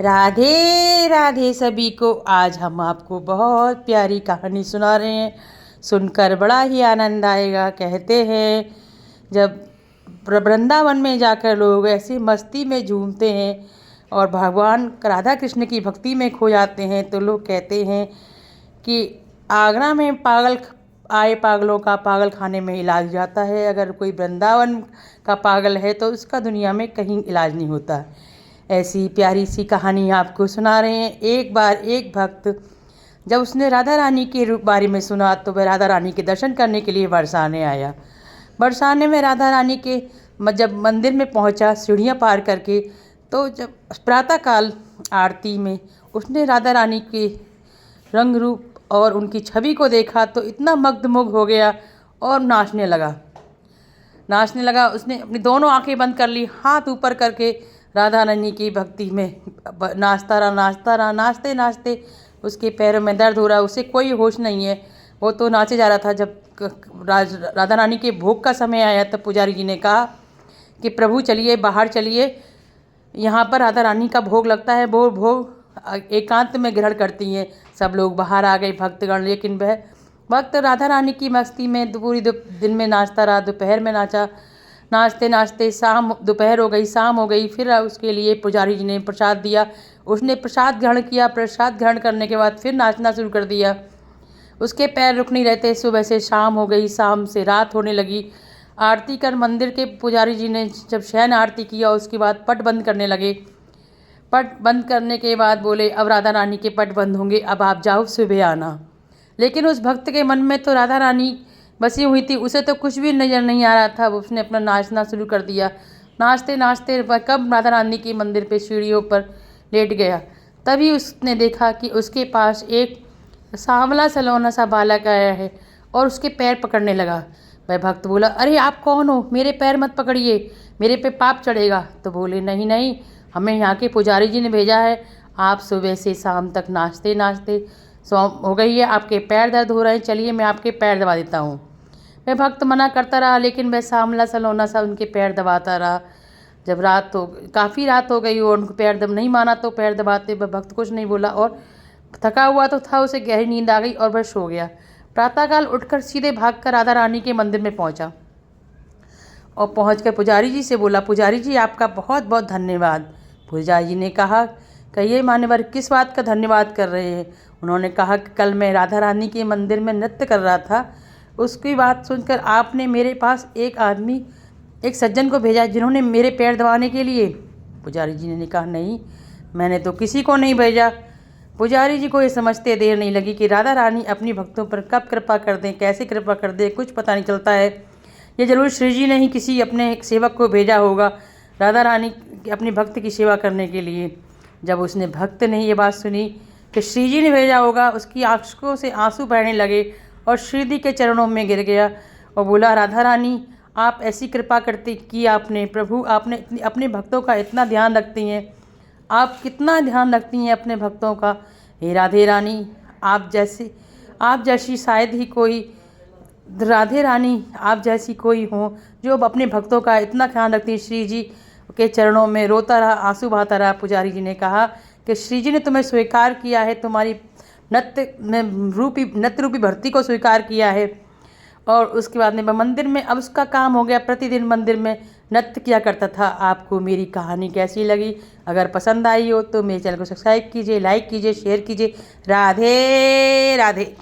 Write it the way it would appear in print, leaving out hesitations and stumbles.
राधे राधे सभी को। आज हम आपको बहुत प्यारी कहानी सुना रहे हैं। सुनकर बड़ा ही आनंद आएगा। कहते हैं जब वृंदावन में जाकर लोग ऐसी मस्ती में झूमते हैं और भगवान राधा कृष्ण की भक्ति में खो जाते हैं तो लोग कहते हैं कि आगरा में पागलों का पागल खाने में इलाज जाता है। अगर कोई वृंदावन का पागल है तो उसका दुनिया में कहीं इलाज नहीं होता। ऐसी प्यारी सी कहानी आपको सुना रहे हैं। एक बार एक भक्त जब उसने राधा रानी के रूप बारे में सुना तो वह राधा रानी के दर्शन करने के लिए बरसाने आया। बरसाने में राधा रानी के जब मंदिर में पहुंचा सीढ़ियां पार करके, तो जब प्रातःकाल आरती में उसने राधा रानी के रंग रूप और उनकी छवि को देखा तो इतना मग्न हो गया और नाचने लगा। उसने अपनी दोनों आंखें बंद कर ली, हाथ ऊपर करके राधा रानी की भक्ति में नाचता रहा। नाचते नाचते उसके पैरों में दर्द हो रहा, उसे कोई होश नहीं है। वो तो नाचे जा रहा था। जब राधा रानी के भोग का समय आया तब पुजारी जी ने कहा कि प्रभु चलिए, बाहर चलिए, यहाँ पर राधा रानी का भोग लगता है। वो भोग एकांत में ग्रहण करती हैं। सब लोग बाहर आ गए भक्तगण, लेकिन वह भक्त राधा रानी की मस्ती में पूरी दिन में नाचता रहा। दोपहर में नाचा, नाचते नाचते दोपहर हो गई, शाम हो गई। फिर उसके लिए पुजारी जी ने प्रसाद दिया। उसने प्रसाद ग्रहण किया। प्रसाद ग्रहण करने के बाद फिर नाचना शुरू कर दिया। उसके पैर रुक नहीं रहते। सुबह से शाम हो गई, शाम से रात होने लगी। आरती कर मंदिर के पुजारी जी ने जब शयन आरती किया उसके बाद पट बंद करने लगे। पट बंद करने के बाद बोले, अब राधा रानी के पट बंद होंगे, अब आप जाओ, सुबह आना। लेकिन उस भक्त के मन में तो राधा रानी बसी हुई थी, उसे तो कुछ भी नज़र नहीं आ रहा था। उसने अपना नाचना शुरू कर दिया। नाचते नाचते कब राधा रानी के मंदिर पे सीढ़ियों पर लेट गया, तभी उसने देखा कि उसके पास एक सांवला सलोना सा बालक आया है और उसके पैर पकड़ने लगा। वह भक्त बोला, अरे आप कौन हो, मेरे पैर मत पकड़िए, मेरे पे पाप चढ़ेगा। तो बोले, नहीं नहीं, हमें यहाँ के पुजारी जी ने भेजा है। आप सुबह से शाम तक नाचते नाचते हो गई है, आपके पैर दर्द हो रहे हैं, चलिए मैं आपके पैर दबा देता हूँ। वह भक्त मना करता रहा, लेकिन वह सांवला सलोना सा उनके पैर दबाता रहा। जब काफ़ी रात हो गई और उनको पैर नहीं माना तो पैर दबाते वह भक्त कुछ नहीं बोला और थका हुआ तो था, उसे गहरी नींद आ गई और वह सो गया। प्रातःकाल उठकर सीधे भागकर राधा रानी के मंदिर में पहुंचा और पहुंचकर पुजारी जी से बोला, पुजारी जी आपका बहुत बहुत धन्यवाद। पुजारी जी ने कहा, कहिए मान्यवर, किस बात का धन्यवाद कर रहे हैं? उन्होंने कहा कि कल मैं राधा रानी के मंदिर में नृत्य कर रहा था, उसकी बात सुनकर आपने मेरे पास एक सज्जन को भेजा जिन्होंने मेरे पैर दबाने के लिए। पुजारी जी ने कहा, नहीं, मैंने तो किसी को नहीं भेजा। पुजारी जी को ये समझते देर नहीं लगी कि राधा रानी अपनी भक्तों पर कब कृपा कर दें, कैसे कृपा कर दें, कुछ पता नहीं चलता है। ये जरूर श्री जी ने ही किसी अपने सेवक को भेजा होगा राधा रानी अपनी भक्त की सेवा करने के लिए। जब उसने भक्त ने ये बात सुनी कि श्री जी ने भेजा होगा, उसकी आंखों से आंसू बहने लगे और श्री जी के चरणों में गिर गया और बोला, राधा रानी आप ऐसी कृपा करती की आपने, प्रभु आपने अपने भक्तों का इतना ध्यान रखती हैं, आप कितना ध्यान रखती हैं अपने भक्तों का। हे राधे रानी, आप जैसी शायद ही कोई, राधे रानी आप जैसी कोई हो जो अपने भक्तों का इतना ख्याल रखती है। श्री जी के चरणों में रोता रहा, आंसू बहाता रहा। पुजारी जी ने कहा कि श्री जी ने तुम्हें स्वीकार किया है, तुम्हारी नृत्य रूपी भक्ति को स्वीकार किया है। और उसके बाद में मंदिर में अब उसका काम हो गया, प्रतिदिन मंदिर में नृत्य किया करता था। आपको मेरी कहानी कैसी लगी? अगर पसंद आई हो तो मेरे चैनल को सब्सक्राइब कीजिए, लाइक कीजिए, शेयर कीजिए। राधे राधे।